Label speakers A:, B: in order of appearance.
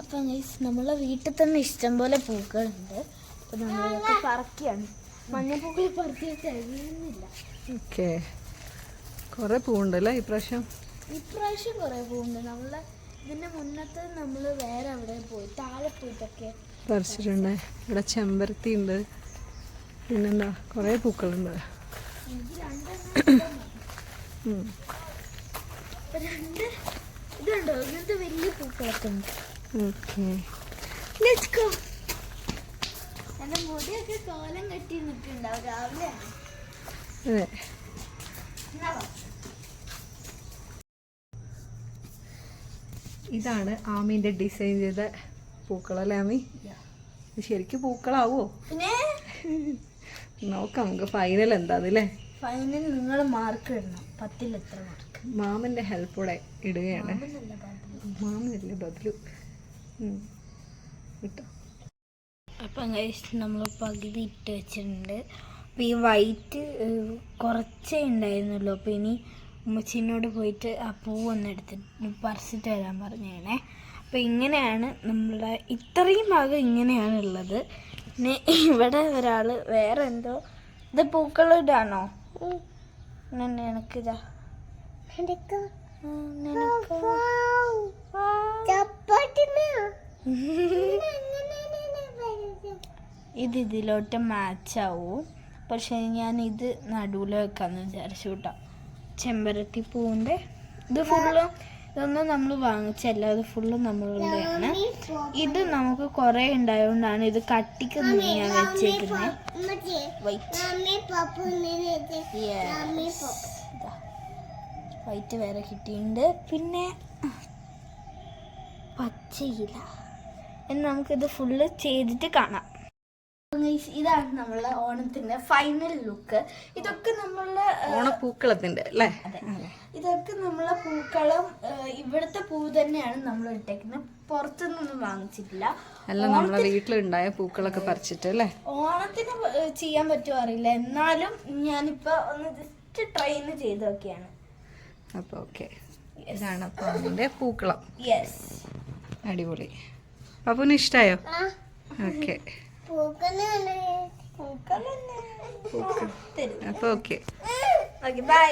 A: അപ്പം നമ്മളെ വീട്ടിൽ തന്നെ ഇഷ്ടംപോലെ പൂക്കളുണ്ട്. അപ്പം നമ്മളൊക്കെ പറക്കിയാണ്. മഞ്ഞപ്പൂക്കൾ പറക്കി കഴിയുന്നില്ല.
B: ഓക്കെ, കുറേ പൂവുണ്ടല്ലേ ഇപ്രാവശ്യം?
A: ഇപ്രാവശ്യം കുറേ പൂവുണ്ട്. നമ്മളെ ഇതിൻ്റെ മുന്നത്തെ നമ്മൾ വേറെ അവിടെ പോയി താഴെ പോയിട്ടൊക്കെ
B: പറിച്ചിട്ടുണ്ട്. ഇവിടെ ചെമ്പരത്തി ഉണ്ട്, പിന്നെന്താ കുറേ പൂക്കളുണ്ട്.
A: എനിക്ക് രണ്ടെണ്ണം ഇതുണ്ടോ ഇങ്ങനത്തെ വലിയ പൂക്കളൊക്കെ ഉണ്ട്.
B: ഓക്കെ,
A: എൻ്റെ മുടിയൊക്കെ കോലം കെട്ടി നിൽക്കുന്നുണ്ടാവും രാവിലെയാണ്.
B: അതെ, ഇതാണ് ആമീൻ്റെ ഡിസൈൻ ചെയ്ത പൂക്കളല്ലേ ആമി? ഇത് ശരിക്കും പൂക്കളാവോ?
A: പിന്നെ
B: നോക്കാം നമുക്ക് ഫൈനൽ എന്താന്നല്ലേ.
A: ഫൈനൽ നിങ്ങൾ മാർക്ക് ഇടണം. 10ൽ എത്ര മാർക്ക്?
B: മാമൻ്റെ ഹെൽപ്പോടെ ഇടുകയാണ്. മാമനല്ലേ ബദലു കിട്ടോ.
A: അപ്പം നമ്മൾ പകുതി ഇട്ട് വെച്ചിട്ടുണ്ട്. അപ്പം ഈ വൈറ്റ് കുറച്ചേ ഉണ്ടായിരുന്നുള്ളൂ. അപ്പോൾ ഇനി ഉമ്മച്ചീനോട് പോയിട്ട് ആ പൂവൊന്ന് എടുത്തിട്ട് പറിച്ചിട്ട് വരാൻ പറഞ്ഞേണേ. അപ്പോൾ ഇങ്ങനെയാണ് നമ്മളുടെ ഇത്രയും ഭാഗം ഇങ്ങനെയാണ് ഉള്ളത്. പിന്നെ ഇവിടെ ഒരാൾ വേറെ എന്തോ ഇത് പൂക്കളിടാണോ? നിനക്കിതാ ഇത് ഇതിലോട്ട് മാച്ചാവും. പക്ഷേ ഞാൻ ഇത് നടുവിൽ വെക്കാമെന്ന് വിചാരിച്ചു കേട്ടോ. ചെമ്പരത്തി പൂവിൻ്റെ ഇത് ഫുള്ളും ഇതൊന്നും നമ്മൾ വാങ്ങിച്ചല്ല, ഇത് ഫുള്ളും നമ്മളുടെയാണ്. ഇത് നമുക്ക് കുറേ ഉണ്ടായതുകൊണ്ടാണ് ഇത് കട്ടിക്ക് ഞാൻ വെച്ചേക്കുന്നത്. വൈറ്റ് വേറെ കിട്ടിയിട്ടുണ്ട്. പിന്നെ പച്ചയില എന്ന് നമുക്കിത് ഫുള്ള് ചെയ്തിട്ട് കാണാം. ഇതാണ് നമ്മളെ ഓണത്തിന്റെ ഫൈനൽ ലുക്ക്. ഇതൊക്കെ നമ്മളെ
B: ഓണപ്പൂക്കളത്തിന്റെ അല്ലേ?
A: ഇതൊക്കെ നമ്മളെ പൂക്കളം ഇവിടുത്തെ പൂ തന്നെയാണ് നമ്മൾ ഇട്ടേക്കുന്നത്. പുറത്തുനിന്നൊന്നും വാങ്ങിച്ചിട്ടില്ല.
B: അല്ല, നമ്മളെ വീട്ടിലുണ്ടായ പൂക്കളൊക്കെ പറിച്ചിട്ട് അല്ലേ?
A: ഓണത്തിന് ചെയ്യാൻ പറ്റുമോ അറിയില്ല, എന്നാലും ഞാനിപ്പോ ഒന്ന് ജസ്റ്റ് ട്രൈന് ചെയ്തൊക്കെയാണ്.
B: അപ്പൊ ഓക്കെ, ഇതാണ് അപ്പൊ അതിന്റെ പൂക്കളം.
A: യെസ്,
B: അടിപൊളി. അപ്പൊ ഇഷ്ടായോ? ഓക്കെ,
A: പൂക്കൾ
B: അപ്പൊ ഓക്കെ,
A: ബൈ.